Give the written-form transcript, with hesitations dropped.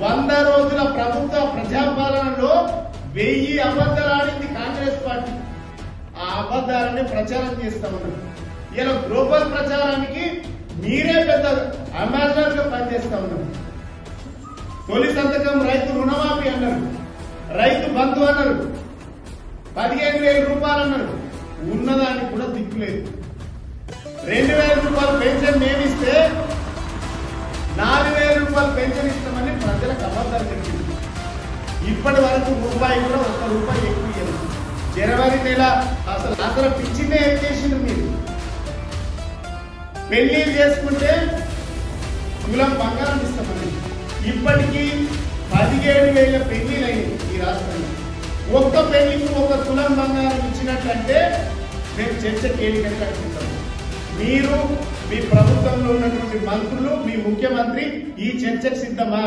100 రోజుల ప్రభుత్వ ప్రజాపాలనలో 1000 అబద్ధాలు ఆడింది కాంగ్రెస్ పార్టీ. ఆ అబద్ధాలని ప్రచారం చేస్తా ఉన్నారు. ఇలా గ్లోబల్ ప్రచారానికి మీరే పెద్ద అంబాసిడర్ గా పనిచేస్తా ఉన్నారు. తొలి సంతకం రైతు రుణమాఫీ అన్నారు, రైతు బంధు అన్నారు, 15,000 రూపాయలు అన్నారు. ఉన్నదానికి కూడా దిక్కులేదు. 2,000 రూపాయలు పెన్షన్ మేమిస్తే 4,000 రూపాయలు పెన్షన్ ఇస్తామని ప్రజలకు అబద్ధాలు చెప్పింది. ఇప్పటి వరకు రూపాయి కూడా ₹1 ఎక్కువ ఇవ్వలేదు. జనవరి నెల అసలు పిచ్చినే ఎక్కేసింది. మీరు పెళ్లిళ్ళు చేసుకుంటే తులం బంగారం ఇస్తామని ఇప్పటికీ 17,000 పెళ్లిళ్ళు అయ్యాయి ఈ రాష్ట్రంలో. ఒక్క పెళ్లికి 1 తులం బంగారం ఇచ్చినట్లంటే మేము చర్చకి ఏలికని కట్టిస్తాము. మీరు మీ ప్రభుత్వంలో ఉన్నటువంటి మంత్రులు, మీ ముఖ్యమంత్రి ఈ చర్చకు సిద్ధమా?